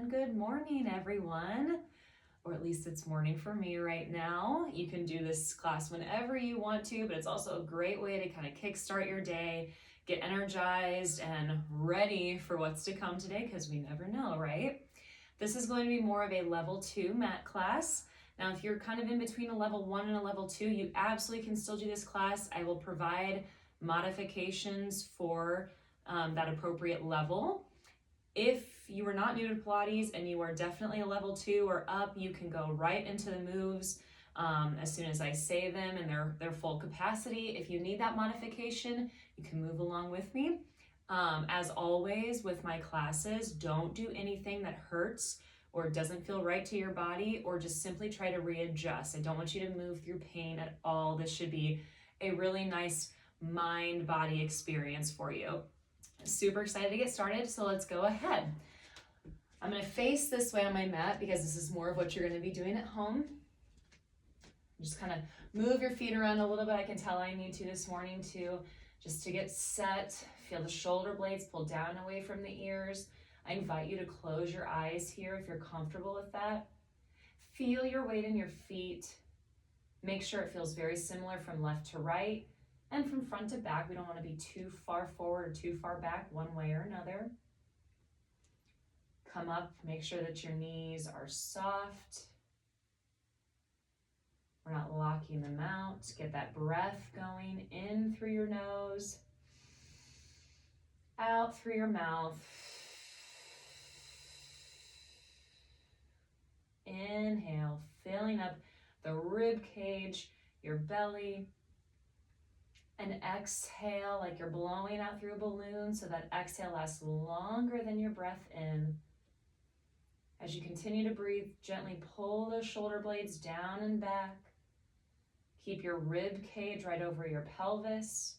Good morning, everyone. Or at least it's morning for me right now. You can do this class whenever you want to, but it's also a great way to kind of kickstart your day, get energized and ready for what's to come today, because we never know, right? This is going to be more of a level 2 mat class. Now, if you're kind of in between a level 1 and a level 2, you absolutely can still do this class. I will provide modifications for that appropriate level. If you are not new to Pilates and you are definitely a level 2 or up, you can go right into the moves as soon as I say them in their full capacity. If you need that modification, you can move along with me. As always with my classes, don't do anything that hurts or doesn't feel right to your body, or just simply try to readjust. I don't want you to move through pain at all. This should be a really nice mind-body experience for you. Super excited to get started, so let's go ahead. I'm going to face this way on my mat because this is more of what you're going to be doing at home. Just kind of move your feet around a little bit. I can tell I need to this morning too, just to get set. Feel the shoulder blades pull down away from the ears. I invite you to close your eyes here if you're comfortable with that. Feel your weight in your feet. Make sure it feels very similar from left to right and from front to back. We don't want to be too far forward or too far back one way or another. Come up, make sure that your knees are soft. We're not locking them out. Get that breath going in through your nose, out through your mouth. Inhale, filling up the rib cage, your belly. And exhale like you're blowing out through a balloon, so that exhale lasts longer than your breath in. As you continue to breathe, gently pull those shoulder blades down and back. Keep your rib cage right over your pelvis,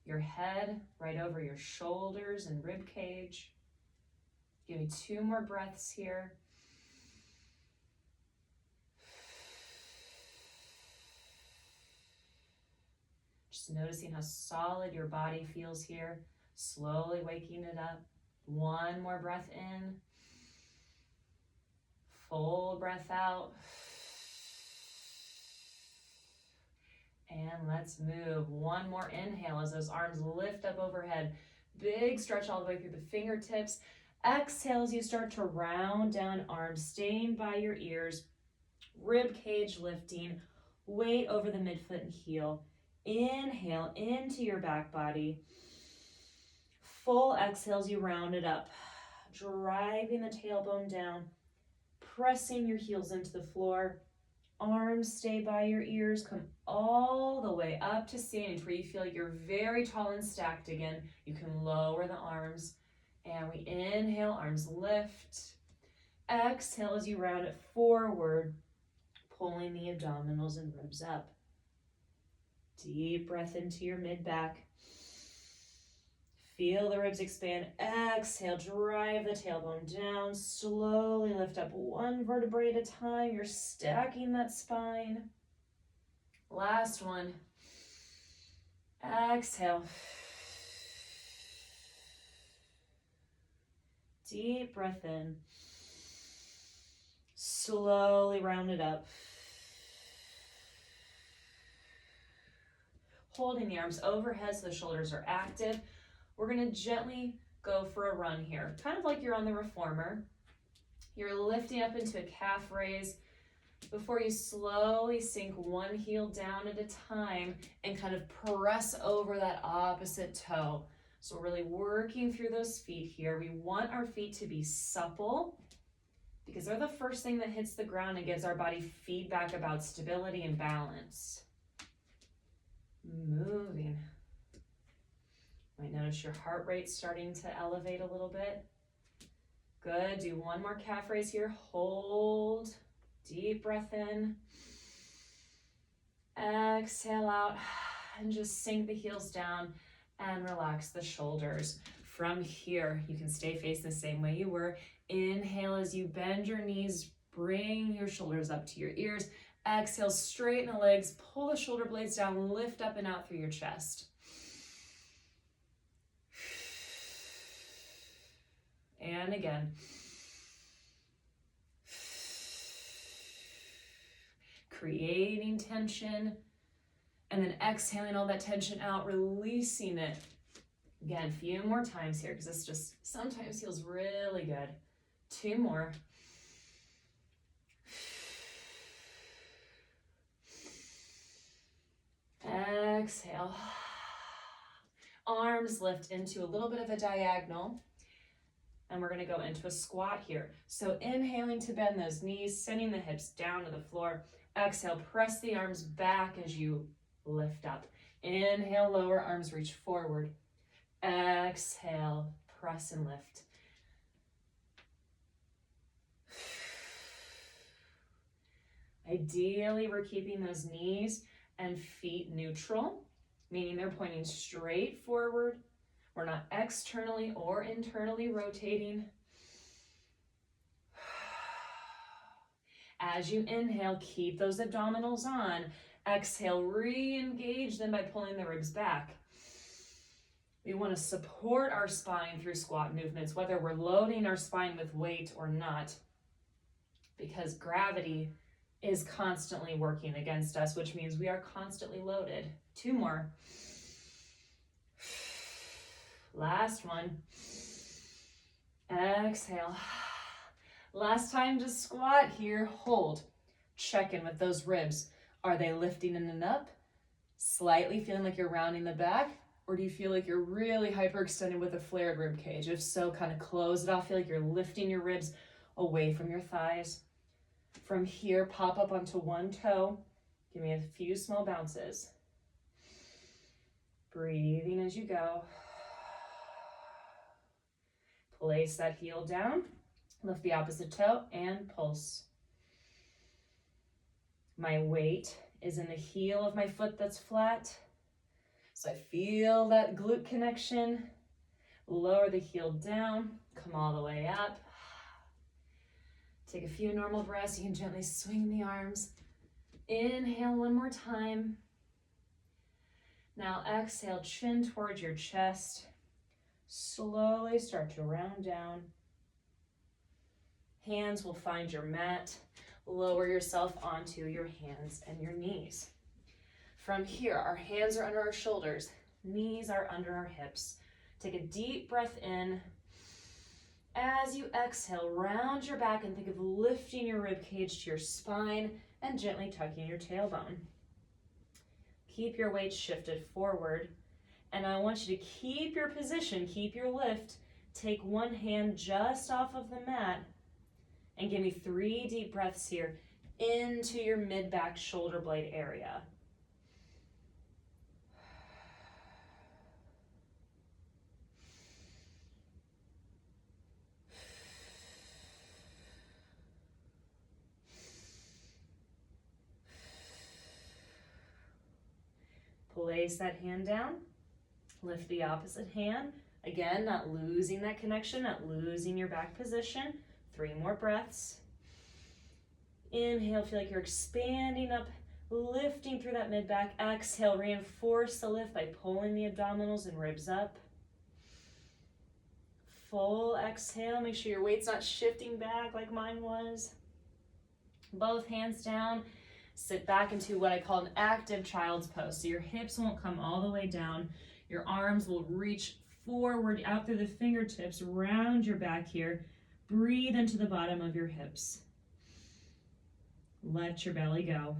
your head right over your shoulders and rib cage. Give me 2 more breaths here. Just noticing how solid your body feels here. Slowly waking it up. 1 more breath in. Full breath out. And let's move. 1 more inhale as those arms lift up overhead. Big stretch all the way through the fingertips. Exhale as you start to round down, arms staying by your ears. Rib cage lifting. Weight over the midfoot and heel. Inhale into your back body. Full exhales, you round it up. Driving the tailbone down. Pressing your heels into the floor. Arms stay by your ears. Come all the way up to standing where you feel you're very tall and stacked again. You can lower the arms. And we inhale, arms lift. Exhale as you round it forward, pulling the abdominals and ribs up. Deep breath into your mid-back. Feel the ribs expand. Exhale, drive the tailbone down. Slowly lift up 1 vertebrae at a time. You're stacking that spine. Last one. Exhale. Deep breath in. Slowly round it up. Holding the arms overhead so the shoulders are active. We're going to gently go for a run here, kind of like you're on the reformer. You're lifting up into a calf raise before you slowly sink 1 heel down at a time and kind of press over that opposite toe. So we're really working through those feet here. We want our feet to be supple because they're the first thing that hits the ground and gives our body feedback about stability and balance. Moving. Might notice your heart rate starting to elevate a little bit. Good. Do 1 more calf raise here. Hold. Deep breath in. Exhale out. And just sink the heels down and relax the shoulders. From here, you can stay facing the same way you were. Inhale as you bend your knees. Bring your shoulders up to your ears. Exhale, straighten the legs. Pull the shoulder blades down. Lift up and out through your chest. And again. creating tension, and then exhaling all that tension out, releasing it. Again, a few more times here, because this just sometimes feels really good. 2 more. Exhale. Arms lift into a little bit of a diagonal. And we're going to go into a squat here. So inhaling to bend those knees, sending the hips down to the floor. Exhale, press the arms back as you lift up. Inhale, lower arms reach forward. Exhale, press and lift. Ideally, we're keeping those knees and feet neutral, meaning they're pointing straight forward. We're not externally or internally rotating. As you inhale, keep those abdominals on. Exhale, re-engage them by pulling the ribs back. We want to support our spine through squat movements, whether we're loading our spine with weight or not, because gravity is constantly working against us, which means we are constantly loaded. 2 more. Last one. Exhale. Last time to squat here. Hold. Check in with those ribs. Are they lifting in and up? Slightly feeling like you're rounding the back? Or do you feel like you're really hyperextended with a flared rib cage? If so, kind of close it off. Feel like you're lifting your ribs away from your thighs. From here, pop up onto one toe. Give me a few small bounces. Breathing as you go. Place that heel down, lift the opposite toe, and pulse. My weight is in the heel of my foot that's flat. So I feel that glute connection. Lower the heel down, come all the way up. Take a few normal breaths. You can gently swing the arms. Inhale 1 more time. Now exhale, chin towards your chest. Slowly start to round down. Hands will find your mat. Lower yourself onto your hands and your knees. From here, our hands are under our shoulders. Knees are under our hips. Take a deep breath in. As you exhale, round your back and think of lifting your rib cage to your spine and gently tucking your tailbone. Keep your weight shifted forward. And I want you to keep your position, keep your lift. Take one hand just off of the mat and give me 3 deep breaths here into your mid-back shoulder blade area. Place that hand down. Lift the opposite hand. Again, not losing that connection, not losing your back position. 3 more breaths. Inhale, feel like you're expanding up, lifting through that mid-back. Exhale, reinforce the lift by pulling the abdominals and ribs up. Full exhale, make sure your weight's not shifting back like mine was. Both hands down. Sit back into what I call an active child's pose. So your hips won't come all the way down. Your arms will reach forward out through the fingertips, round your back here. Breathe into the bottom of your hips. Let your belly go.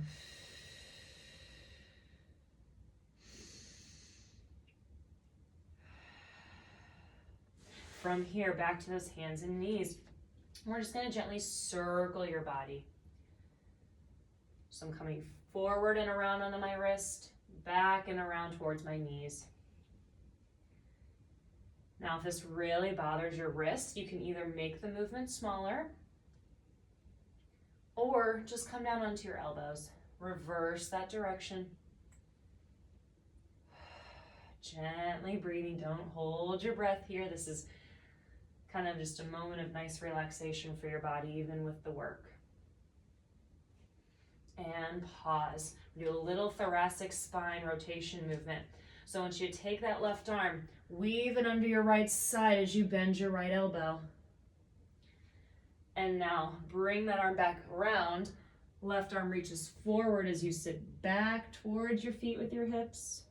From here, back to those hands and knees. We're just going to gently circle your body. So I'm coming forward and around onto my wrist, back and around towards my knees. Now, if this really bothers your wrist, you can either make the movement smaller or just come down onto your elbows. Reverse that direction. Gently breathing. Don't hold your breath here. This is kind of just a moment of nice relaxation for your body, even with the work. And pause. Do a little thoracic spine rotation movement. So I want you to take that left arm, weave it under your right side as you bend your right elbow. And now bring that arm back around, Left arm reaches forward as you sit back towards your feet with your hips.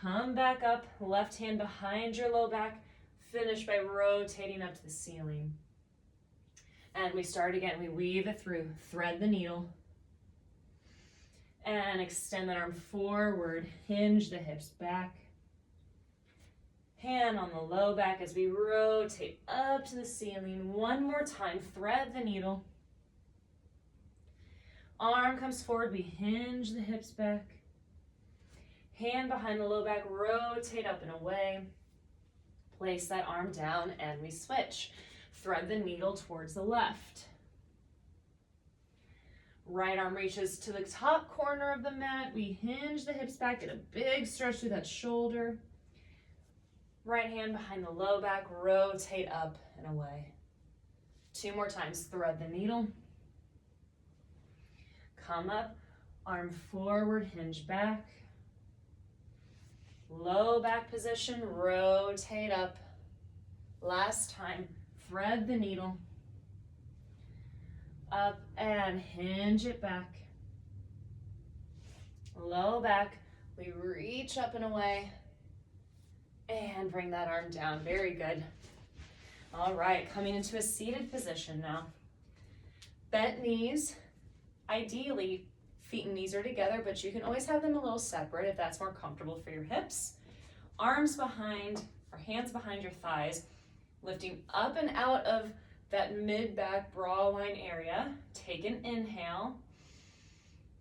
Come back up, left hand behind your low back. Finish by rotating up to the ceiling. And we start again. We weave it through. Thread the needle. And extend that arm forward. Hinge the hips back. Hand on the low back as we rotate up to the ceiling. One more time. Thread the needle. Arm comes forward. We hinge the hips back. Hand behind the low back. Rotate up and away. Place that arm down and we switch. Thread the needle towards the left. Right arm reaches to the top corner of the mat. We hinge the hips back. Get a big stretch through that shoulder. Right hand behind the low back. Rotate up and away. 2 more times. Thread the needle. Come up. Arm forward. Hinge back. Low back position. Rotate up. Last time. Thread the needle. Up and hinge it back. Low back. We reach up and away. And bring that arm down. Very good. All right, coming into a seated position now. Bent knees. Ideally, feet and knees are together, but you can always have them a little separate if that's more comfortable for your hips. Arms behind, or hands behind your thighs. Lifting up and out of that mid-back bra line area. Take an inhale.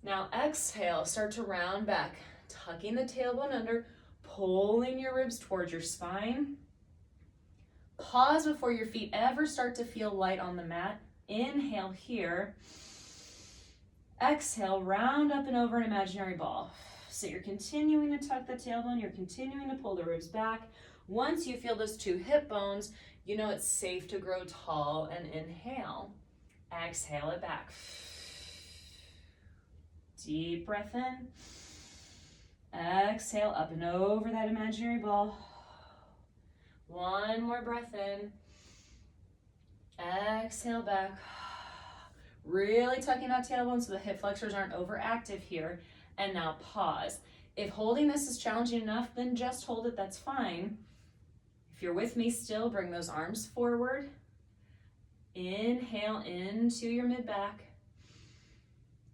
Now exhale, start to round back. Tucking the tailbone under, pulling your ribs towards your spine. Pause before your feet ever start to feel light on the mat. Inhale here. Exhale, round up and over an imaginary ball. So you're continuing to tuck the tailbone, you're continuing to pull the ribs back. Once you feel those 2 hip bones, you know it's safe to grow tall and inhale. Exhale it back. Deep breath in. Exhale up and over that imaginary ball. One more breath in. Exhale back. Really tucking that tailbone so the hip flexors aren't overactive here. And now pause. If holding this is challenging enough, then just hold it, that's fine. If you're with me still, bring those arms forward. Inhale into your mid-back.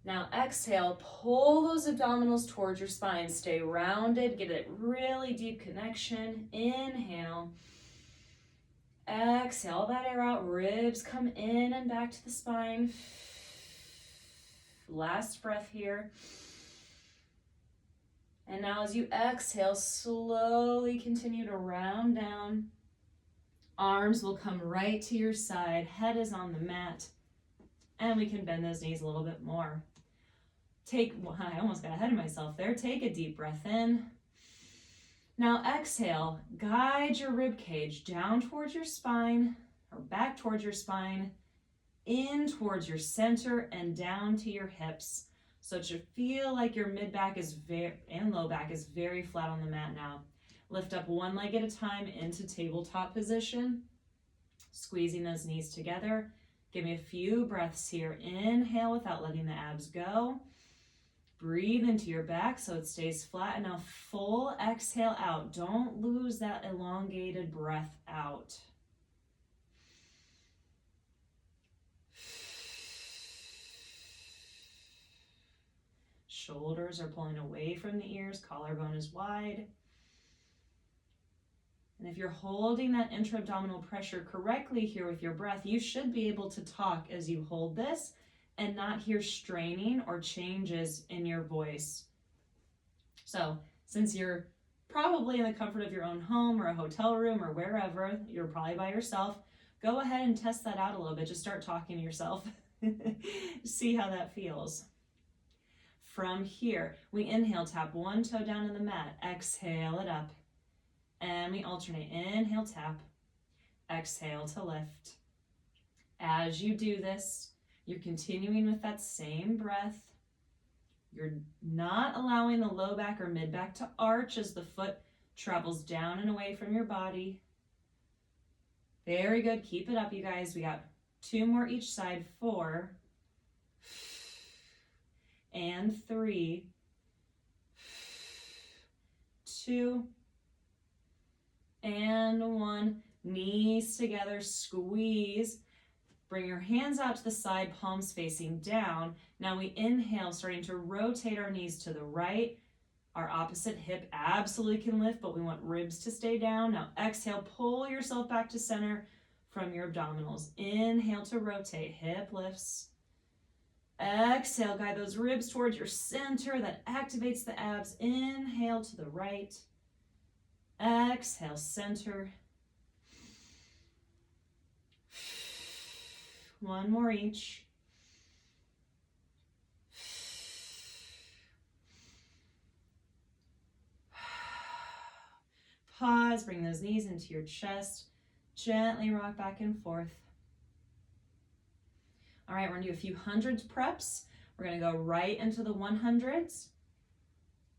Now exhale, pull those abdominals towards your spine. Stay rounded, get a really deep connection. Inhale. Exhale that air out, ribs come in and back to the spine. Last breath here. And now as you exhale, slowly continue to round down. Arms will come right to your side, head is on the mat, and we can bend those knees a little bit more. I almost got ahead of myself there. Take a deep breath in. Now exhale, guide your rib cage down towards your spine, or back towards your spine, in towards your center and down to your hips. So it should feel like your mid-back and low back is very flat on the mat now. Lift up one leg at a time into tabletop position, squeezing those knees together. Give me a few breaths here. Inhale without letting the abs go. Breathe into your back so it stays flat. And now full exhale out. Don't lose that elongated breath out. Shoulders are pulling away from the ears. Collarbone is wide. And if you're holding that intra-abdominal pressure correctly here with your breath, you should be able to talk as you hold this and not hear straining or changes in your voice. So since you're probably in the comfort of your own home or a hotel room or wherever, you're probably by yourself, go ahead and test that out a little bit. Just start talking to yourself. See how that feels. From here, we inhale, tap one toe down in the mat, exhale it up. And we alternate. Inhale, tap. Exhale to lift. As you do this, you're continuing with that same breath. You're not allowing the low back or mid back to arch as the foot travels down and away from your body. Very good. Keep it up, you guys. We got 2 more each side. 4, and 3, 2, and 1. Knees together, squeeze. Bring your hands out to the side, palms facing down. Now we inhale, starting to rotate our knees to the right. Our opposite hip absolutely can lift, but we want ribs to stay down. Now exhale, pull yourself back to center from your abdominals. Inhale to rotate, hip lifts. Exhale, guide those ribs towards your center. That activates the abs. Inhale to the right. Exhale, center. One more each. Pause, bring those knees into your chest. Gently rock back and forth. All right, we're gonna do a few hundreds preps. We're gonna go right into the 100s.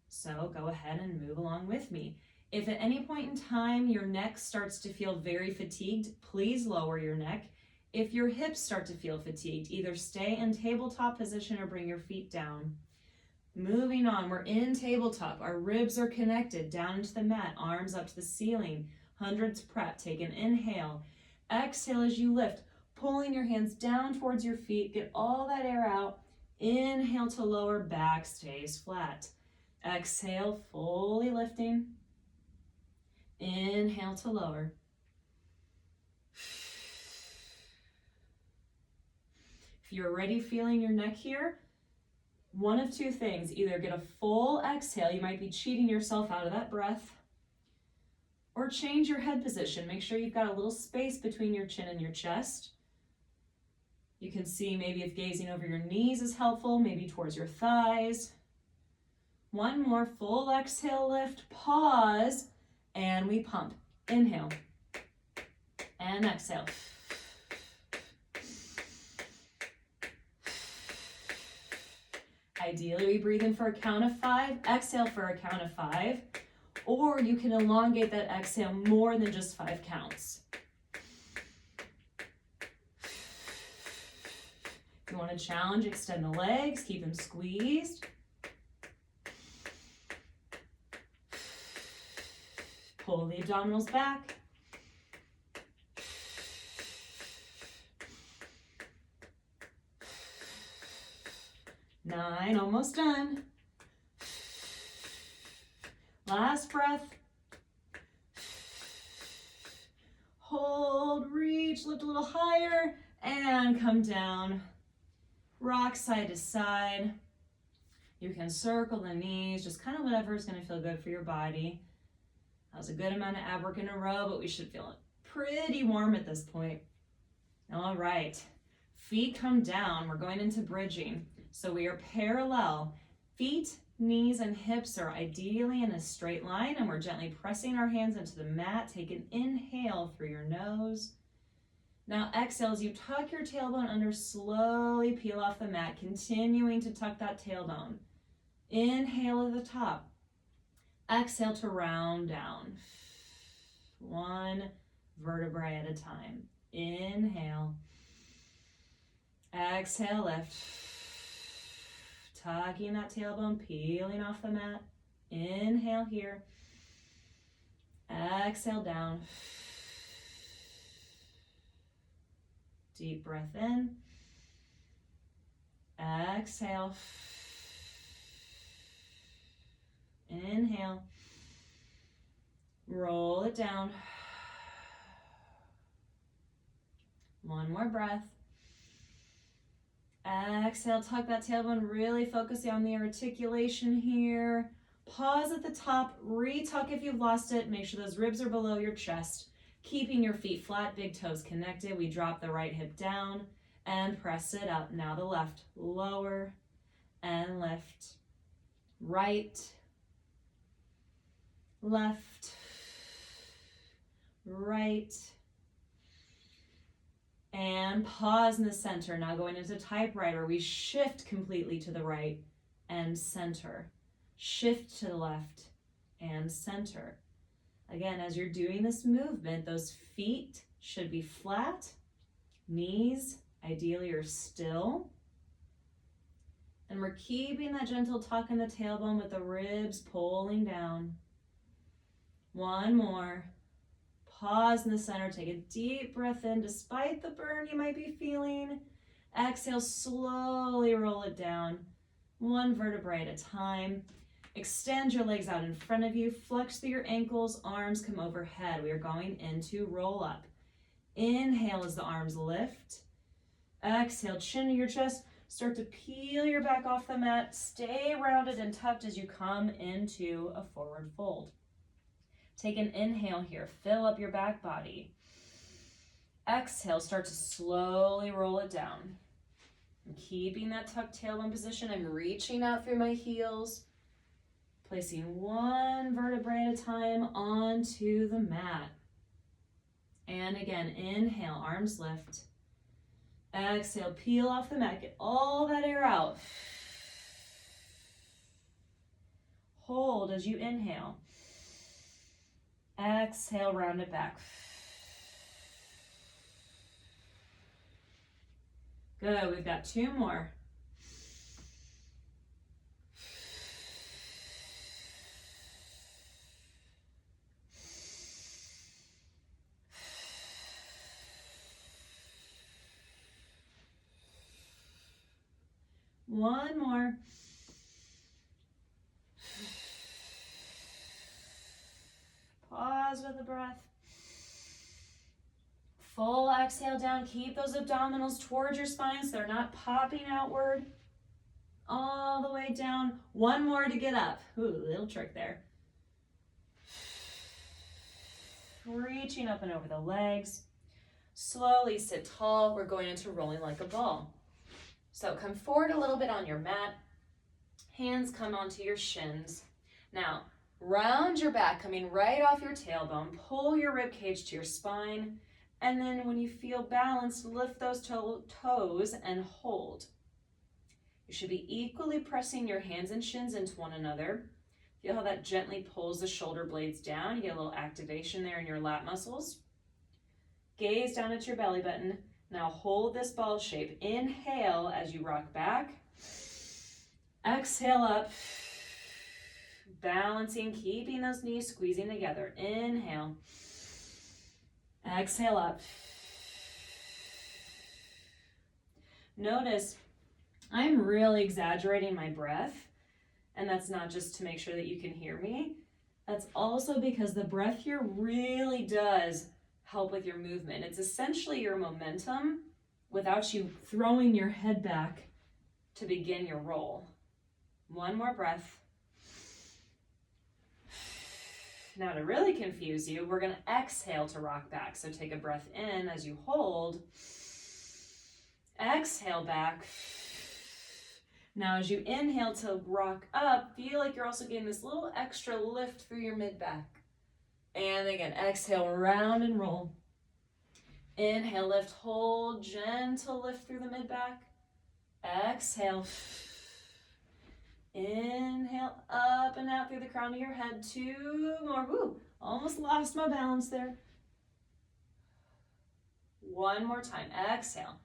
So go ahead and move along with me. If at any point in time your neck starts to feel very fatigued, please lower your neck. If your hips start to feel fatigued, either stay in tabletop position or bring your feet down. Moving on, we're in tabletop. Our ribs are connected down into the mat, arms up to the ceiling. Hundreds prep. Take an inhale. Exhale as you lift, pulling your hands down towards your feet. Get all that air out. Inhale to lower, back stays flat. Exhale, fully lifting. Inhale to lower. If you're already feeling your neck here, one of two things. Either get a full exhale, you might be cheating yourself out of that breath, or change your head position. Make sure you've got a little space between your chin and your chest. You can see maybe if gazing over your knees is helpful, maybe towards your thighs. One more full exhale, lift, pause, and we pump. Inhale and exhale. Ideally, we breathe in for a count of 5, exhale for a count of 5, or you can elongate that exhale more than just 5 counts. If you want to challenge, extend the legs, keep them squeezed. Pull the abdominals back. Nine, almost done. Last breath. Hold, reach, lift a little higher, and come down. Rock side to side. You can circle the knees, just kind of whatever is going to feel good for your body. That was a good amount of ab work in a row, but we should feel pretty warm at this point. All right, feet come down. We're going into bridging. So we are parallel. Feet, knees, and hips are ideally in a straight line, and we're gently pressing our hands into the mat. Take an inhale through your nose. Now exhale as you tuck your tailbone under, slowly peel off the mat, continuing to tuck that tailbone. Inhale at the top. Exhale to round down. One vertebrae at a time. Inhale. Exhale, lift. Tucking that tailbone, peeling off the mat. Inhale here. Exhale down. Deep breath in. Exhale. Inhale. Roll it down. One more breath. Exhale, tuck that tailbone, really focusing on the articulation here. Pause at the top, retuck if you've lost it. Make sure those ribs are below your chest. Keeping your feet flat, big toes connected. We drop the right hip down and press it up. Now the left, lower and lift. Right, left, right. And pause in the center. Now going into typewriter, we shift completely to the right and center. Shift to the left and center. Again, as you're doing this movement, those feet should be flat. Knees, ideally, are still. And we're keeping that gentle tuck in the tailbone with the ribs pulling down. One more. Pause in the center. Take a deep breath in despite the burn you might be feeling. Exhale, slowly roll it down. One vertebrae at a time. Extend your legs out in front of you. Flex through your ankles. Arms come overhead. We are going into roll up. Inhale as the arms lift. Exhale, chin to your chest. Start to peel your back off the mat. Stay rounded and tucked as you come into a forward fold. Take an inhale here. Fill up your back body. Exhale, start to slowly roll it down. I'm keeping that tucked tailbone position. I'm reaching out through my heels. Placing one vertebrae at a time onto the mat. And again, inhale, arms lift. Exhale, peel off the mat. Get all that air out. Hold as you inhale. Exhale, round it back. Good, we've got two more. One more. Pause with the breath. Full exhale down. Keep those abdominals towards your spine so they're not popping outward. All the way down. One more to get up. Ooh, little trick there. Reaching up and over the legs. Slowly sit tall. We're going into rolling like a ball. So come forward a little bit on your mat. Hands come onto your shins. Now, round your back, coming right off your tailbone. Pull your rib cage to your spine. And then when you feel balanced, lift those toes and hold. You should be equally pressing your hands and shins into one another. Feel how that gently pulls the shoulder blades down. You get a little activation there in your lat muscles. Gaze down at your belly button. Now hold this ball shape. Inhale as you rock back. Exhale up. Balancing, keeping those knees squeezing together. Inhale. Exhale up. Notice I'm really exaggerating my breath, and that's not just to make sure that you can hear me. That's also because the breath here really does help with your movement. It's essentially your momentum without you throwing your head back to begin your roll. One more breath. Now to really confuse you, we're going to exhale to rock back. So take a breath in as you hold. Exhale back. Now as you inhale to rock up, feel like you're also getting this little extra lift through your mid-back. And again, exhale, round and roll. Inhale, lift, hold, gentle lift through the mid-back. Exhale. Inhale, up and out through the crown of your head. Two more. Woo, almost lost my balance there. One more time. Exhale.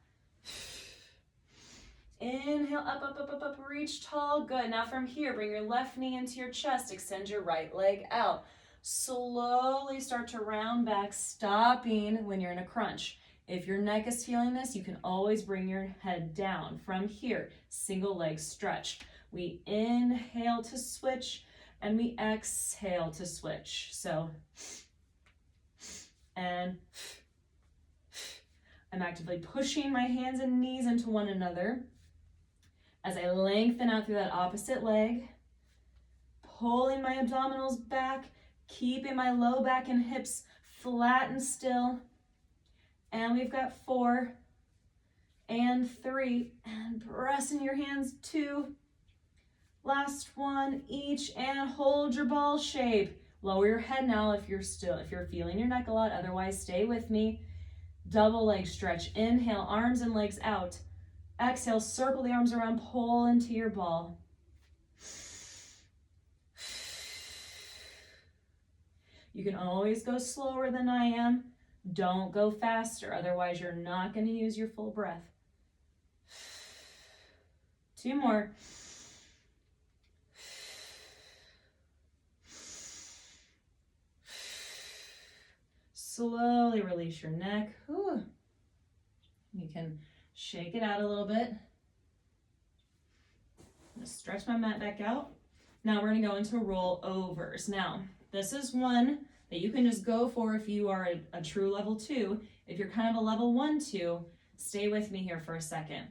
Inhale, up, up, up, up, up. Reach tall. Good. Now from here, bring your left knee into your chest. Extend your right leg out. Slowly start to round back, stopping when you're in a crunch. If your neck is feeling this, you can always bring your head down. From here, single leg stretch. We inhale to switch, and we exhale to switch. So, and I'm actively pushing my hands and knees into one another as I lengthen out through that opposite leg, pulling my abdominals back, keeping my low back and hips flat and still. And we've got 4 and 3, and pressing your hands 2. Last one each, and hold your ball shape. Lower your head now if you're feeling your neck a lot. Otherwise, stay with me. Double leg stretch. Inhale, arms and legs out. Exhale, circle the arms around, pull into your ball. You can always go slower than I am. Don't go faster, otherwise you're not going to use your full breath. 2 more. Slowly release your neck. Whew. You can shake it out a little bit. I'm gonna stretch my mat back out. Now we're gonna go into roll overs. Now, this is one that you can just go for if you are a true level 2. If you're kind of a level 1, 2, stay with me here for a second.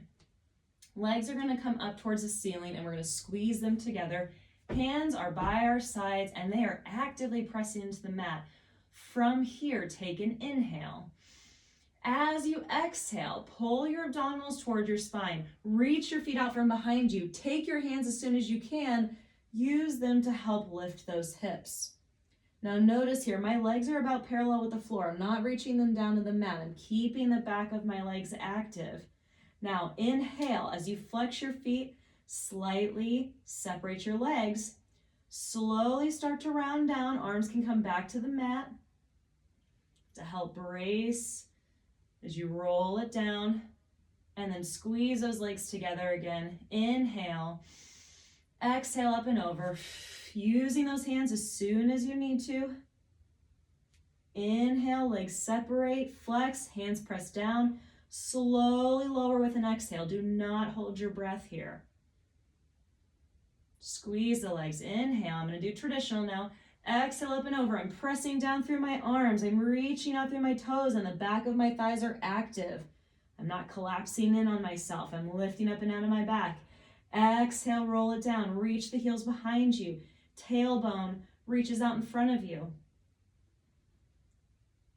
Legs are gonna come up towards the ceiling and we're gonna squeeze them together. Hands are by our sides and they are actively pressing into the mat. From here, take an inhale. As you exhale, pull your abdominals toward your spine. Reach your feet out from behind you. Take your hands as soon as you can. Use them to help lift those hips. Now notice here, my legs are about parallel with the floor. I'm not reaching them down to the mat. I'm keeping the back of my legs active. Now inhale, as you flex your feet, slightly separate your legs. Slowly start to round down. Arms can come back to the mat to help brace as you roll it down, and then squeeze those legs together again. Inhale, exhale up and over, using those hands as soon as you need to. Inhale, legs separate, flex, hands press down, slowly lower with an exhale. Do not hold your breath here. Squeeze the legs. Inhale, I'm going to do traditional now. Exhale up and over. I'm pressing down through my arms. I'm reaching out through my toes and the back of my thighs are active. I'm not collapsing in on myself. I'm lifting up and out of my back. Exhale, roll it down. Reach the heels behind you. Tailbone reaches out in front of you.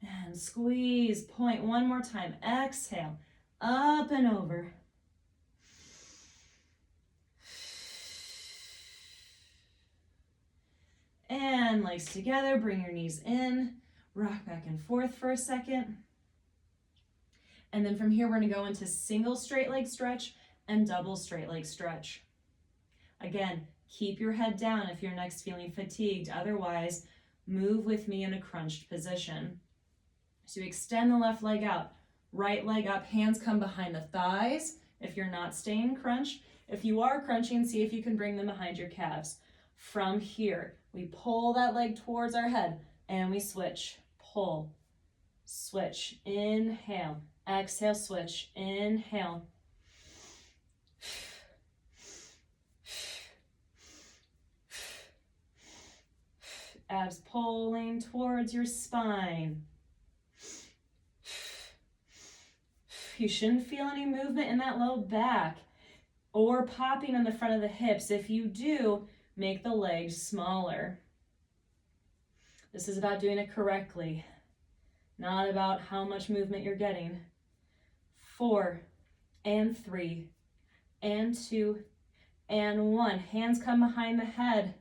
And squeeze, point one more time. Exhale, up and over. And legs together, bring your knees in, rock back and forth for a second. And then from here, we're gonna go into single straight leg stretch and double straight leg stretch. Again, keep your head down if you're next feeling fatigued. Otherwise, move with me in a crunched position. So extend the left leg out, right leg up, hands come behind the thighs. If you're not staying crunched, if you are crunching, see if you can bring them behind your calves. From here, we pull that leg towards our head and we switch, pull, switch, inhale, exhale, switch, inhale. Abs pulling towards your spine. You shouldn't feel any movement in that low back or popping in the front of the hips. If you do, make the legs smaller. This is about doing it correctly, not about how much movement you're getting. 4 and 3 and 2 and 1. Hands come behind the head.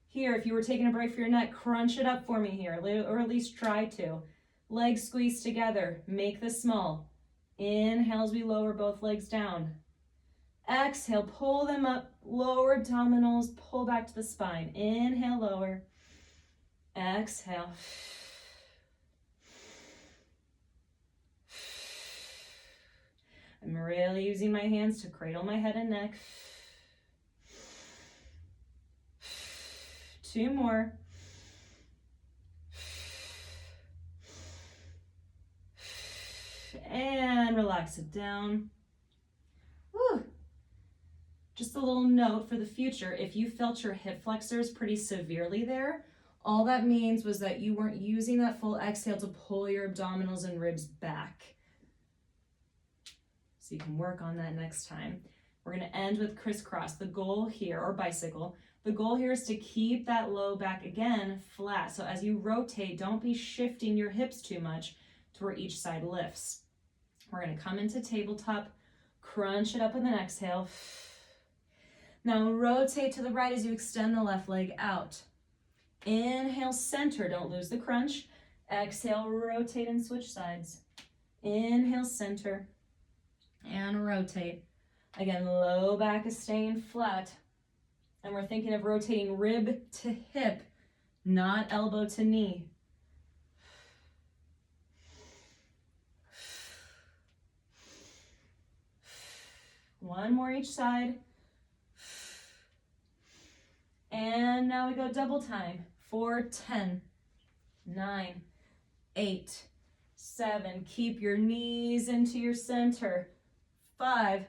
Here, if you were taking a break for your neck, crunch it up for me here, or at least try to. Legs squeeze together, make this small. Inhale as we lower both legs down. Exhale, pull them up, lower abdominals, pull back to the spine. Inhale, lower. Exhale. I'm really using my hands to cradle my head and neck. 2 more. And relax it down. Whew. Just a little note for the future, if you felt your hip flexors pretty severely there, all that means was that you weren't using that full exhale to pull your abdominals and ribs back. So you can work on that next time. We're going to end with crisscross. The goal here, or bicycle, the goal here is to keep that low back again flat. So as you rotate, don't be shifting your hips too much to where each side lifts. We're going to come into tabletop, crunch it up with an exhale. Now rotate to the right as you extend the left leg out. Inhale, center, don't lose the crunch. Exhale, rotate and switch sides. Inhale, center, and rotate. Again, low back is staying flat. And we're thinking of rotating rib to hip, not elbow to knee. One more each side. And now we go double time for 10, 9, 8, 7. Keep your knees into your center. 5,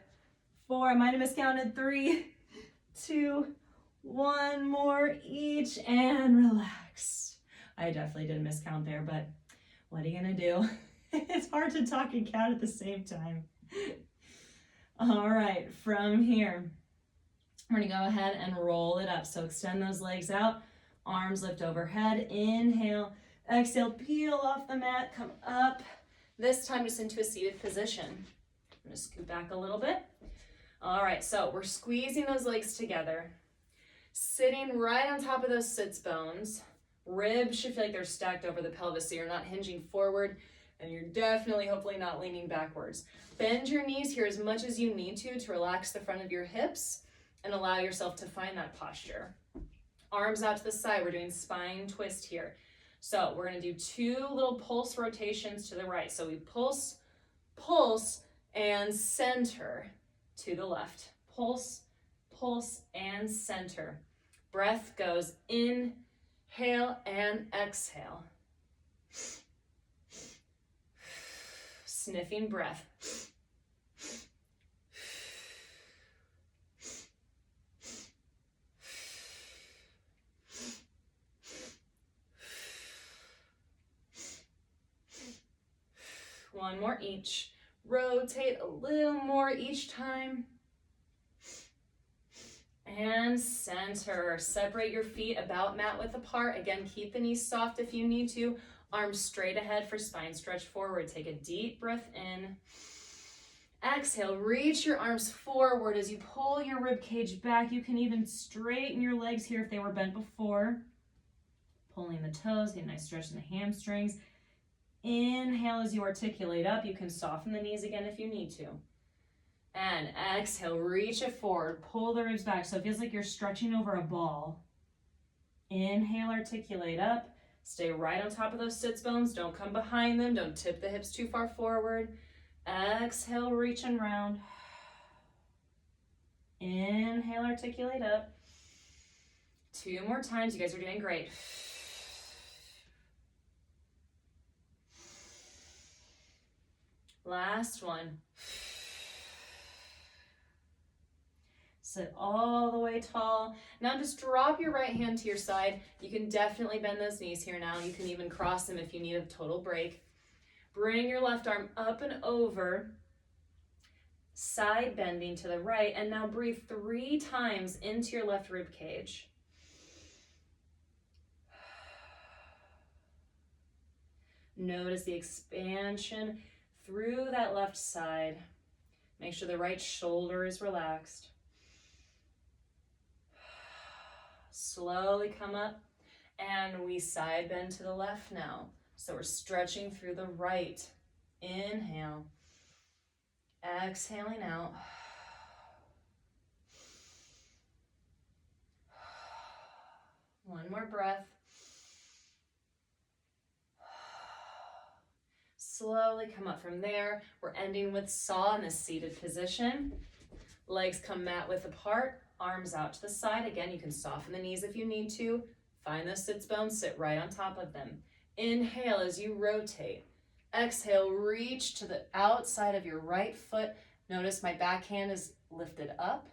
4, I might have miscounted. 3, 2, 1 more each, and relax. I definitely did miscount there, but what are you gonna do? It's hard to talk and count at the same time. All right, from here, we're gonna go ahead and roll it up. So extend those legs out, arms lift overhead, inhale, exhale, peel off the mat, come up. This time just into a seated position. I'm gonna scoot back a little bit. All right, so we're squeezing those legs together, sitting right on top of those sits bones. Ribs should feel like they're stacked over the pelvis, so you're not hinging forward, and you're definitely, hopefully, not leaning backwards. Bend your knees here as much as you need to relax the front of your hips and allow yourself to find that posture. Arms out to the side. We're doing spine twist here. So we're going to do 2 little pulse rotations to the right. So we pulse, pulse, and center to the left. Pulse, pulse, and center. Breath goes inhale and exhale. Sniffing breath. One more each. Rotate a little more each time. And center. Separate your feet about mat width apart. Again, keep the knees soft if you need to. Arms straight ahead for spine stretch forward. Take a deep breath in. Exhale, reach your arms forward as you pull your rib cage back. You can even straighten your legs here if they were bent before. Pulling the toes, get a nice stretch in the hamstrings. Inhale as you articulate up. You can soften the knees again if you need to. And exhale, reach it forward. Pull the ribs back so it feels like you're stretching over a ball. Inhale, articulate up. Stay right on top of those sits bones. Don't come behind them. Don't tip the hips too far forward. Exhale, reach and round. Inhale, articulate up. 2 more times. You guys are doing great. Last one. Sit all the way tall. Now just drop your right hand to your side. You can definitely bend those knees here now. You can even cross them if you need a total break. Bring your left arm up and over, side bending to the right, and now breathe 3 times into your left rib cage. Notice the expansion through that left side. Make sure the right shoulder is relaxed. Slowly come up, and we side bend to the left now. So we're stretching through the right. Inhale. Exhaling out. One more breath. Slowly come up from there. We're ending with saw in this seated position. Legs come mat width apart. Arms out to the side. Again, you can soften the knees if you need to. Find those sits bones, sit right on top of them. Inhale as you rotate. Exhale, reach to the outside of your right foot. Notice my back hand is lifted up.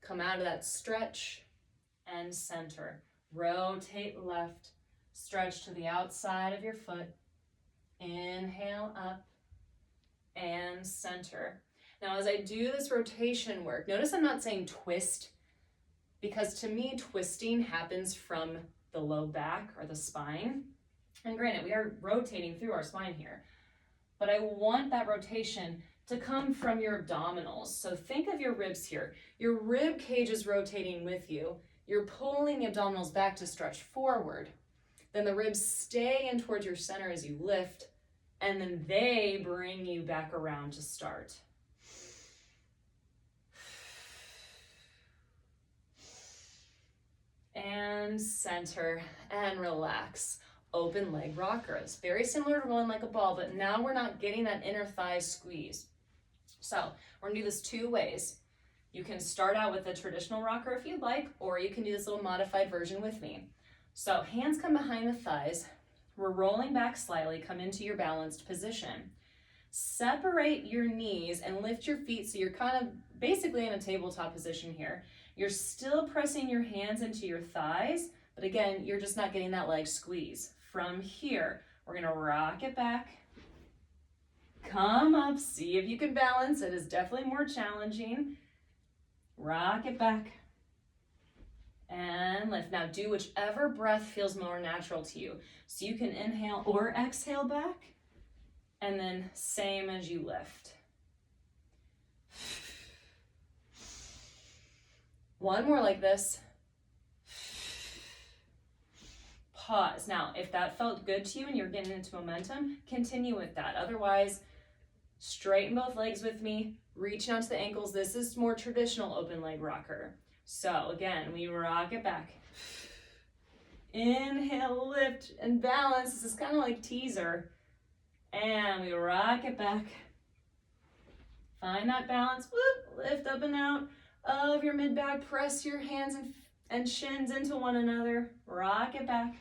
Come out of that stretch and center. Rotate left. Stretch to the outside of your foot. Inhale up and center. Now, as I do this rotation work, notice I'm not saying twist, because to me, twisting happens from the low back or the spine. And granted, we are rotating through our spine here, but I want that rotation to come from your abdominals. So think of your ribs here. Your rib cage is rotating with you. You're pulling the abdominals back to stretch forward. Then the ribs stay in towards your center as you lift, and then they bring you back around to start. And center and relax. Open leg rocker. It's very similar to rolling like a ball, but now we're not getting that inner thigh squeeze. So we're gonna do this 2 ways. You can start out with the traditional rocker if you'd like, or you can do this little modified version with me. So hands come behind the thighs. We're rolling back slightly, come into your balanced position. Separate your knees and lift your feet so you're kind of basically in a tabletop position here. You're still pressing your hands into your thighs, but again, you're just not getting that leg squeeze. From here, we're gonna rock it back. Come up, see if you can balance. It is definitely more challenging. Rock it back. And lift. Now do whichever breath feels more natural to you. So you can inhale or exhale back, and then same as you lift. One more like this. Pause. Now, if that felt good to you and you're getting into momentum, continue with that. Otherwise, straighten both legs with me, reach out to the ankles. This is more traditional open leg rocker. So again, we rock it back. Inhale, lift, and balance. This is kind of like teaser. And we rock it back. Find that balance. Whoop, lift up and out of your mid-back. Press your hands and shins into one another. Rock it back.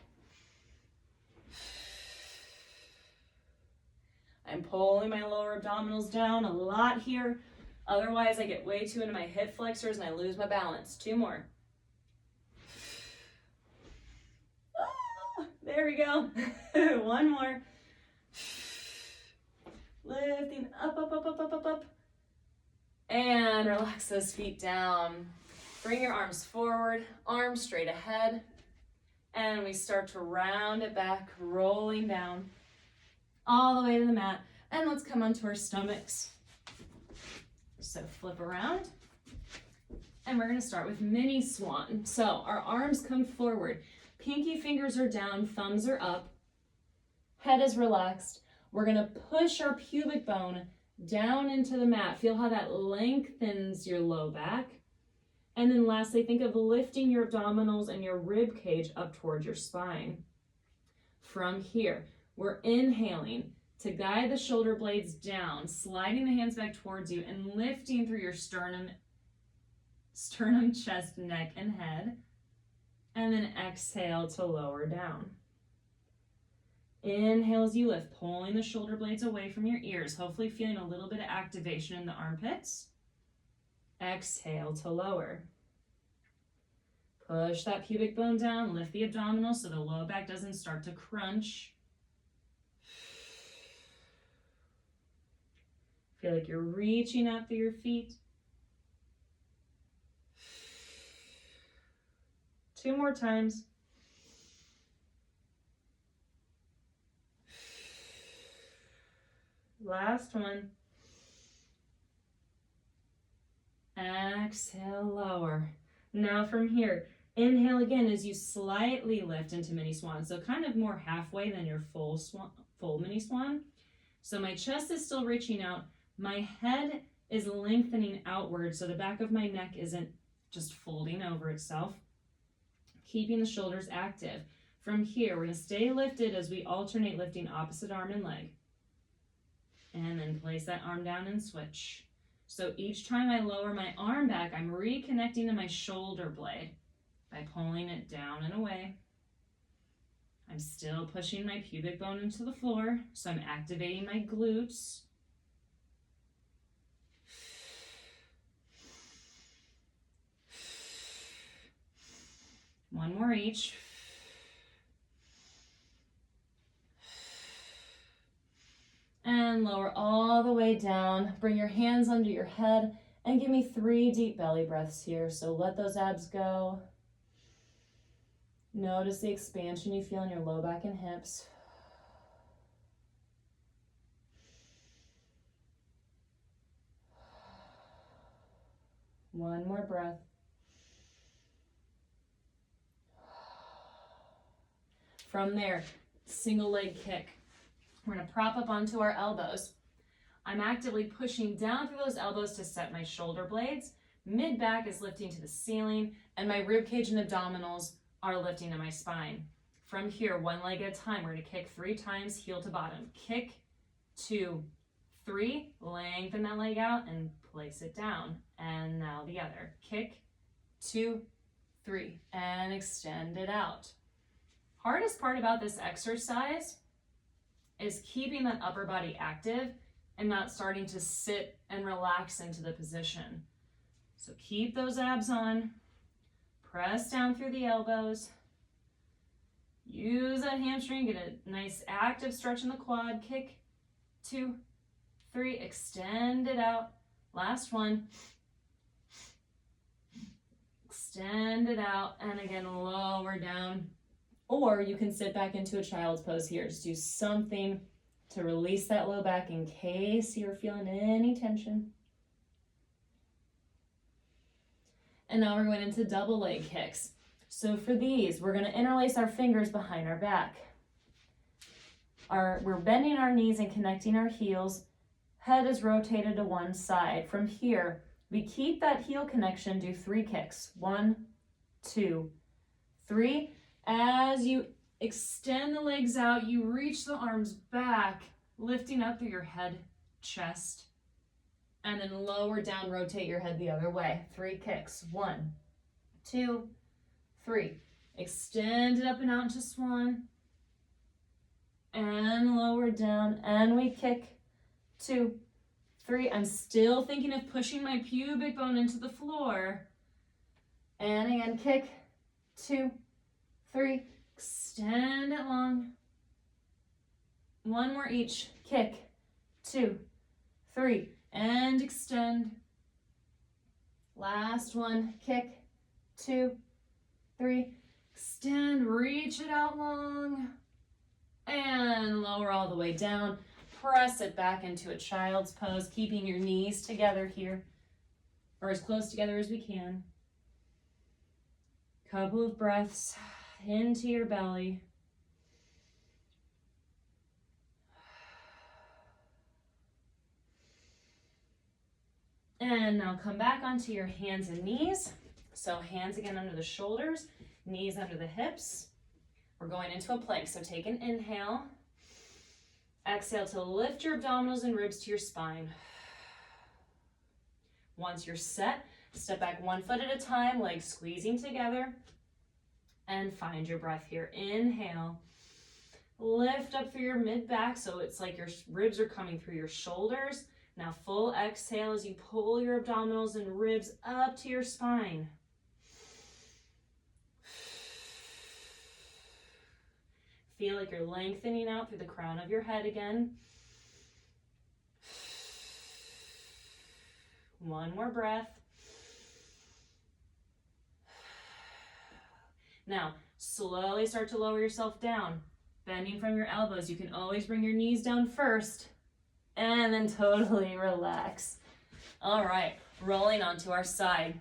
I'm pulling my lower abdominals down a lot here. Otherwise, I get way too into my hip flexors and I lose my balance. Two more. Oh, there we go. One more. Lifting up, up, up, up, up, up, up. And relax those feet down. Bring your arms forward, arms straight ahead. And we start to round it back, rolling down all the way to the mat. And let's come onto our stomachs. So flip around. And we're gonna start with mini swan. So our arms come forward. Pinky fingers are down, thumbs are up. Head is relaxed. We're gonna push our pubic bone down into the mat. Feel how that lengthens your low back. And then lastly, think of lifting your abdominals and your rib cage up towards your spine. From here, we're inhaling to guide the shoulder blades down, sliding the hands back towards you and lifting through your sternum, chest, neck, and head. And then exhale to lower down. Inhale as you lift, pulling the shoulder blades away from your ears, hopefully feeling a little bit of activation in the armpits. Exhale to lower. Push that pubic bone down, lift the abdominals so the low back doesn't start to crunch. Feel like you're reaching out through your feet. Two more times. Last one. Exhale, lower. Now from here, inhale again as you slightly lift into mini swan. So kind of more halfway than your full mini swan. So my chest is still reaching out. My head is lengthening outward so the back of my neck isn't just folding over itself. Keeping the shoulders active. From here, we're going to stay lifted as we alternate lifting opposite arm and leg. And then place that arm down and switch. So each time I lower my arm back, I'm reconnecting to my shoulder blade by pulling it down and away. I'm still pushing my pubic bone into the floor, so I'm activating my glutes. One more each. And lower all the way down. Bring your hands under your head and give me 3 deep belly breaths here. So let those abs go. Notice the expansion you feel in your low back and hips. One more breath. From there, single leg kick. We're gonna prop up onto our elbows. I'm actively pushing down through those elbows to set my shoulder blades. Mid back is lifting to the ceiling, and my rib cage and abdominals are lifting to my spine. From here, one leg at a time, we're gonna kick 3 times, heel to bottom. Kick, 2, 3, lengthen that leg out and place it down. And now the other. Kick, 2, 3, and extend it out. Hardest part about this exercise is keeping that upper body active and not starting to sit and relax into the position. So keep those abs on, press down through the elbows, use that hamstring, get a nice active stretch in the quad, kick, 2, 3, extend it out, last one, extend it out, and again, lower down, or you can sit back into a child's pose here, just do something to release that low back in case you're feeling any tension. And now we're going into double leg kicks. So for these, we're going to interlace our fingers behind our back. We're bending our knees and connecting our heels. Head is rotated to one side. From here, we keep that heel connection, do 3 kicks. 1, 2, 3. As you extend the legs out, you reach the arms back, lifting up through your head, chest, and then lower down, rotate your head the other way. 3 kicks. 1, 2, 3. Extend it up and out into swan. And lower down, and we kick, 2, 3. I'm still thinking of pushing my pubic bone into the floor. And again, kick, 2, 3. Extend it long. 1 more each. Kick, 2, 3. And extend. Last one. Kick, 2, 3. Extend, reach it out long. And lower all the way down. Press it back into a child's pose, keeping your knees together here, or as close together as we can. Couple of breaths into your belly. And now come back onto your hands and knees. So hands again under the shoulders, knees under the hips. We're going into a plank, so take an inhale. Exhale to lift your abdominals and ribs to your spine. Once you're set, step back 1 foot at a time, legs squeezing together, and find your breath here. Inhale. Lift up through your mid-back, so it's like your ribs are coming through your shoulders. Now full exhale as you pull your abdominals and ribs up to your spine. Feel like you're lengthening out through the crown of your head again. 1 more breath. Now, slowly start to lower yourself down, bending from your elbows. You can always bring your knees down first, and then totally relax. All right, rolling onto our side.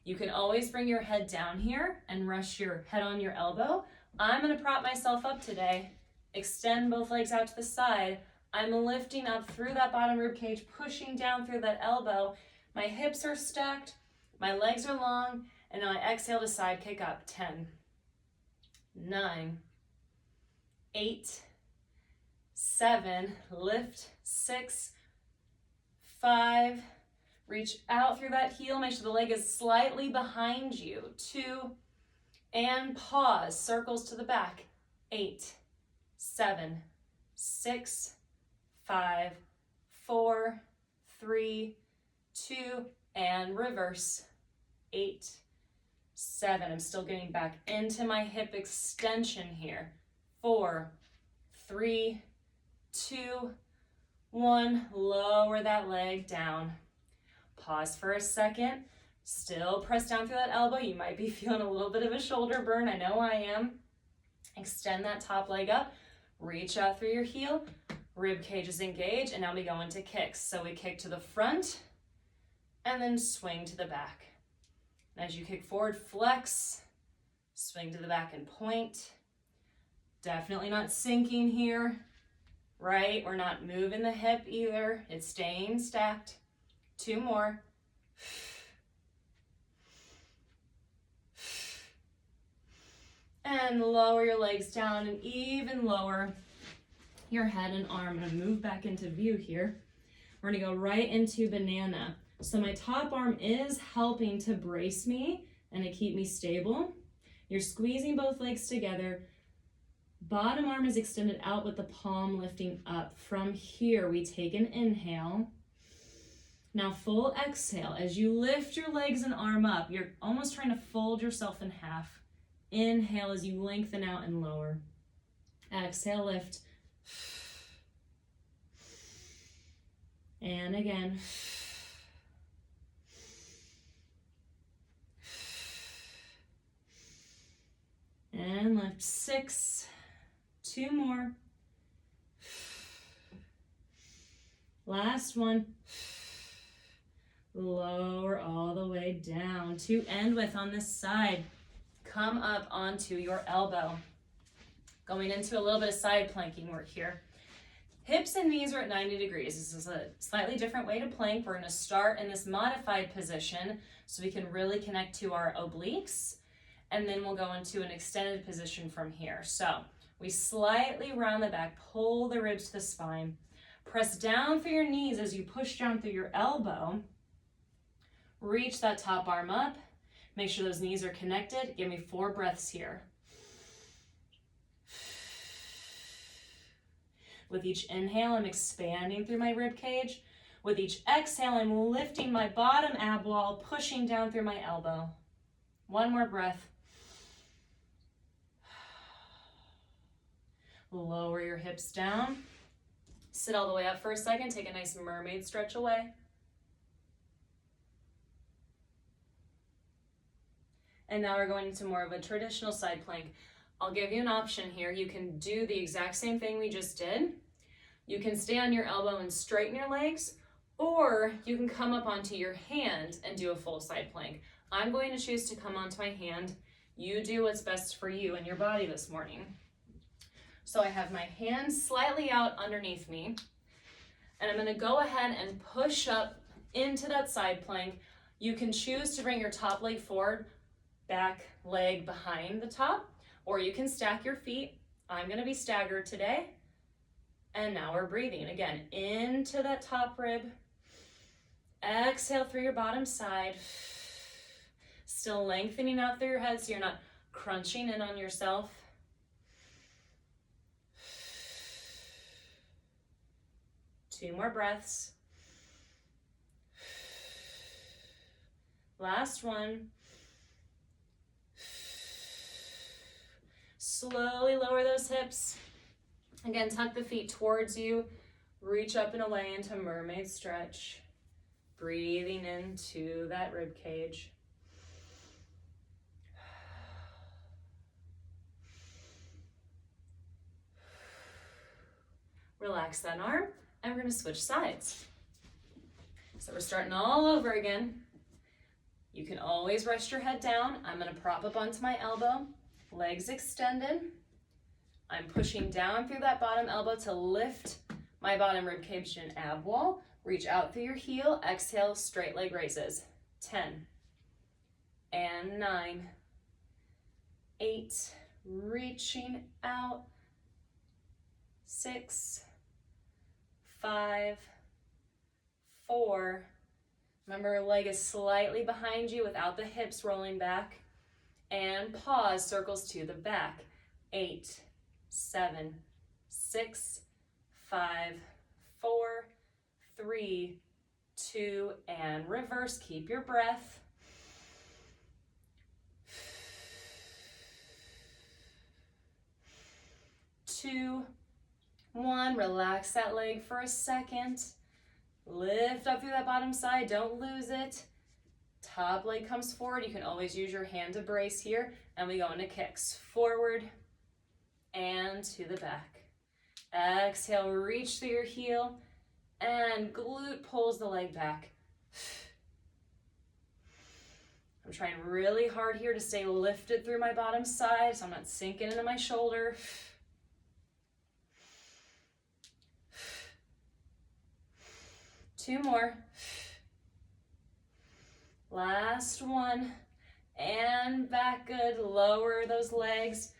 You can always bring your head down here and rest your head on your elbow. I'm gonna prop myself up today. Extend both legs out to the side. I'm lifting up through that bottom rib cage, pushing down through that elbow. My hips are stacked, my legs are long, and now I exhale to side kick up. 10, 9, 8, 7, lift, 6, 5, reach out through that heel, make sure the leg is slightly behind you. 2, and pause, circles to the back. 8, 7, 6, 5, 4, 3, 2, and reverse. 8, 7, I'm still getting back into my hip extension here. 4, 3, 2, 1, lower that leg down. Pause for a second. Still press down through that elbow. You might be feeling a little bit of a shoulder burn. I know I am. Extend that top leg up. Reach out through your heel. Rib cages engage. And now we go into kicks. So we kick to the front and then swing to the back. And as you kick forward, flex. Swing to the back and point. Definitely not sinking here, right? We're not moving the hip either. It's staying stacked. 2 more. And lower your legs down and even lower your head and arm. I'm gonna move back into view here. We're gonna go right into banana. So my top arm is helping to brace me and to keep me stable. You're squeezing both legs together. Bottom arm is extended out with the palm lifting up. From here, we take an inhale. Now full exhale. As you lift your legs and arm up, you're almost trying to fold yourself in half. Inhale as you lengthen out and lower. Exhale, lift. And again. And lift. 6. 2 more. Last one. Lower all the way down. To end with on this side, come up onto your elbow. Going into a little bit of side planking work here. Hips and knees are at 90 degrees. This is a slightly different way to plank. We're going to start in this modified position so we can really connect to our obliques. And then we'll go into an extended position from here. So we slightly round the back, pull the ribs to the spine. Press down through your knees as you push down through your elbow. Reach that top arm up. Make sure those knees are connected. Give me 4 breaths here. With each inhale, I'm expanding through my rib cage. With each exhale, I'm lifting my bottom ab wall, pushing down through my elbow. 1 more breath. Lower your hips down. Sit all the way up for a second. Take a nice mermaid stretch away. And now we're going into more of a traditional side plank. I'll give you an option here. You can do the exact same thing we just did. You can stay on your elbow and straighten your legs, or you can come up onto your hand and do a full side plank. I'm going to choose to come onto my hand. You do what's best for you and your body this morning. So I have my hands slightly out underneath me, and I'm going to go ahead and push up into that side plank. You can choose to bring your top leg forward, back leg behind the top, or you can stack your feet. I'm going to be staggered today. And now we're breathing again into that top rib. Exhale through your bottom side. Still lengthening out through your head so you're not crunching in on yourself. Two more breaths. Last one. Slowly lower those hips. Again, tuck the feet towards you. Reach up and away into mermaid stretch. Breathing into that rib cage. Relax that arm, and we're going to switch sides. So we're starting all over again. You can always rest your head down. I'm going to prop up onto my elbow, legs extended. I'm pushing down through that bottom elbow to lift my bottom rib cage and ab wall. Reach out through your heel. Exhale, straight leg raises. 10 and 9, 8, reaching out. 6, 5, 4. Remember, your leg is slightly behind you without the hips rolling back. And pause, circles to the back. 8, 7, 6, 5, 4, 3, 2, and reverse. Keep your breath. Two, 1, relax that leg for a second. Lift up through that bottom side, don't lose it. Top leg comes forward. You can always use your hand to brace here. And we go into kicks. Forward and to the back. Exhale, reach through your heel. And glute pulls the leg back. I'm trying really hard here to stay lifted through my bottom side so I'm not sinking into my shoulder. Two more. Last one. And back, good. Lower those legs.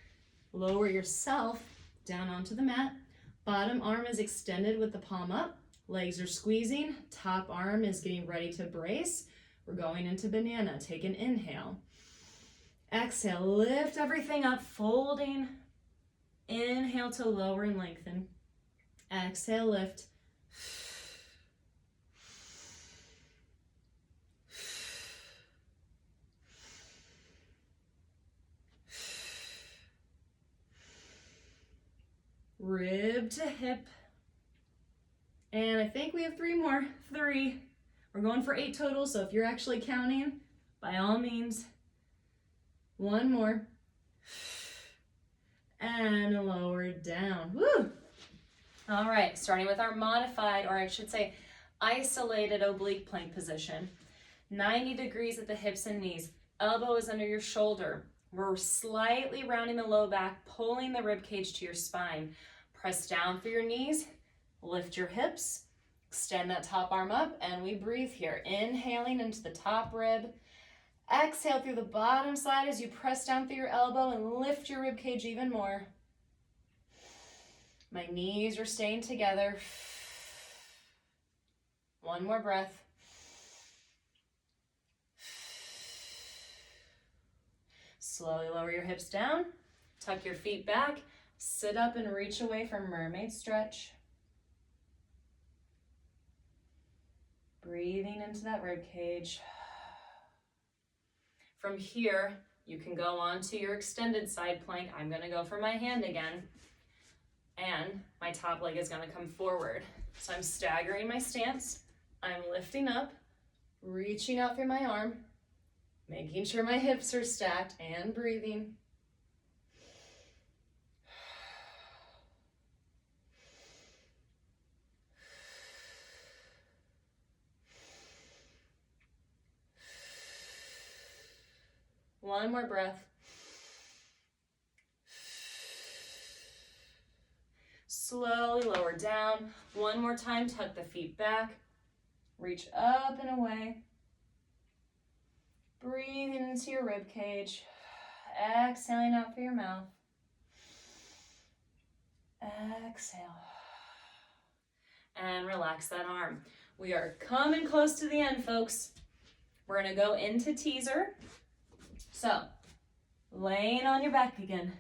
Lower yourself down onto the mat. Bottom arm is extended with the palm up. Legs are squeezing, top arm is getting ready to brace. We're going into banana. Take an inhale. Exhale, lift everything up, folding. Inhale to lower and lengthen. Exhale, lift. Rib to hip. And I think we have 3 more. 3. We're going for 8 total, so if you're actually counting, by all means. 1 more. And lower down. Woo! All right, starting with our modified, or I should say isolated oblique plank position. 90 degrees at the hips and knees. Elbow is under your shoulder. We're slightly rounding the low back, pulling the rib cage to your spine. Press down through your knees, lift your hips, extend that top arm up, and we breathe here. Inhaling into the top rib. Exhale through the bottom side as you press down through your elbow and lift your rib cage even more. My knees are staying together. 1 more breath. Slowly lower your hips down, tuck your feet back, sit up and reach away for mermaid stretch. Breathing into that rib cage. From here, you can go on to your extended side plank. I'm gonna go for my hand again, and my top leg is gonna come forward. So I'm staggering my stance. I'm lifting up, reaching out through my arm, making sure my hips are stacked, and breathing. One more breath. Slowly lower down. 1 more time, tuck the feet back. Reach up and away. Breathing into your rib cage. Exhaling out through your mouth. Exhale. And relax that arm. We are coming close to the end, folks. We're going to go into teaser. So, laying on your back again.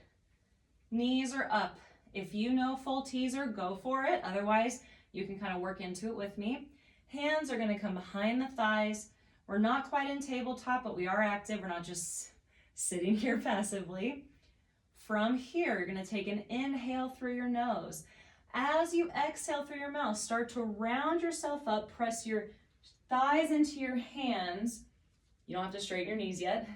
Knees are up. If you know full teaser, go for it. Otherwise, you can kind of work into it with me. Hands are going to come behind the thighs. We're not quite in tabletop, but we are active. We're not just sitting here passively. From here, you're going to take an inhale through your nose. As you exhale through your mouth, start to round yourself up. Press your thighs into your hands. You don't have to straighten your knees yet.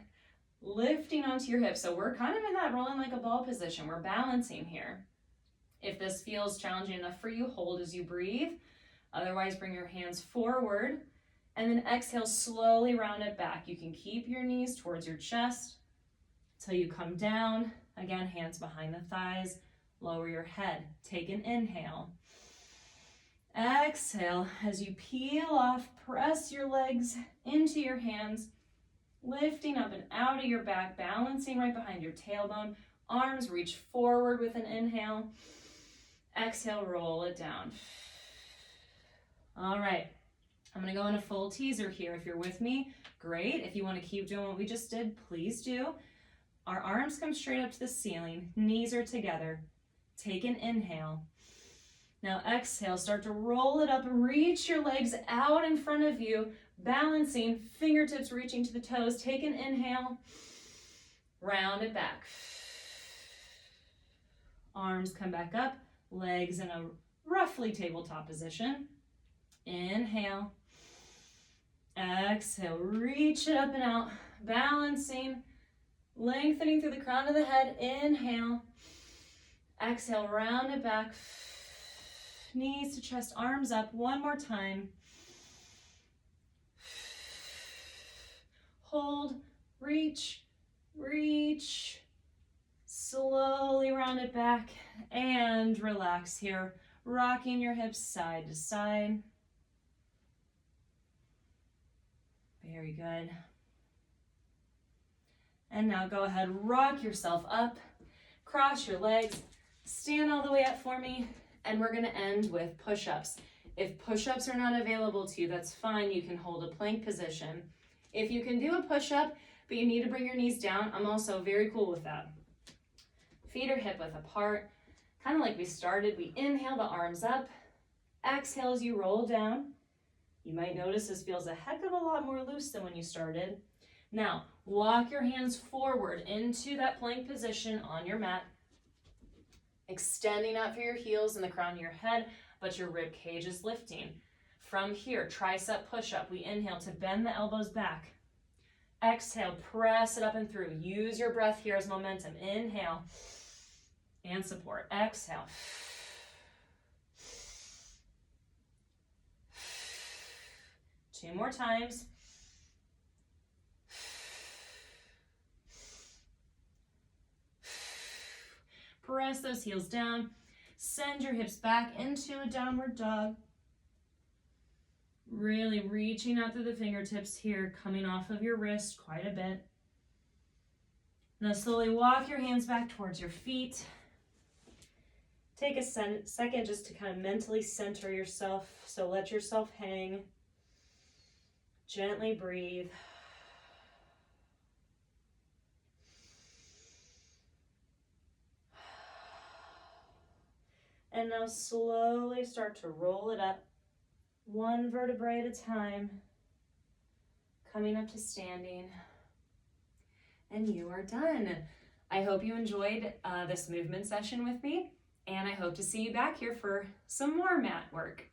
Lifting onto your hips. So we're kind of in that rolling like a ball position. We're balancing here. If this feels challenging enough for you, hold as you breathe. Otherwise, bring your hands forward and then exhale, slowly round it back. You can keep your knees towards your chest until you come down. Again, hands behind the thighs. Lower your head. Take an inhale. Exhale as you peel off. Press your legs into your hands. Lifting up and out of your back, balancing right behind your tailbone. Arms reach forward with an inhale. Exhale, roll it down. All right, I'm gonna go in a full teaser here. If you're with me, great. If you wanna keep doing what we just did, please do. Our arms come straight up to the ceiling. Knees are together. Take an inhale. Now exhale, start to roll it up and reach your legs out in front of you. Balancing, fingertips reaching to the toes. Take an inhale, round it back. Arms come back up, legs in a roughly tabletop position. Inhale, exhale, reach it up and out, balancing, lengthening through the crown of the head. Inhale, exhale, round it back, knees to chest, arms up. 1 more time. Hold, reach, reach, slowly round it back and relax here, rocking your hips side to side. Very good. And now go ahead, rock yourself up, cross your legs, stand all the way up for me, and we're gonna end with push-ups. If push-ups are not available to you, that's fine. You can hold a plank position. If you can do a push-up, but you need to bring your knees down, I'm also very cool with that. Feet are hip-width apart, kind of like we started. We inhale the arms up. Exhale as you roll down. You might notice this feels a heck of a lot more loose than when you started. Now, walk your hands forward into that plank position on your mat, extending out for your heels and the crown of your head, but your rib cage is lifting. From here, tricep push-up. We inhale to bend the elbows back. Exhale, press it up and through. Use your breath here as momentum. Inhale and support. Exhale. Two more times. Press those heels down. Send your hips back into a downward dog. Really reaching out through the fingertips here, coming off of your wrist quite a bit. Now slowly walk your hands back towards your feet. Take a second just to kind of mentally center yourself. So let yourself hang. Gently breathe. And now slowly start to roll it up, one vertebrae at a time, coming up to standing. And you are done. I hope you enjoyed this movement session with me, and I hope to see you back here for some more mat work.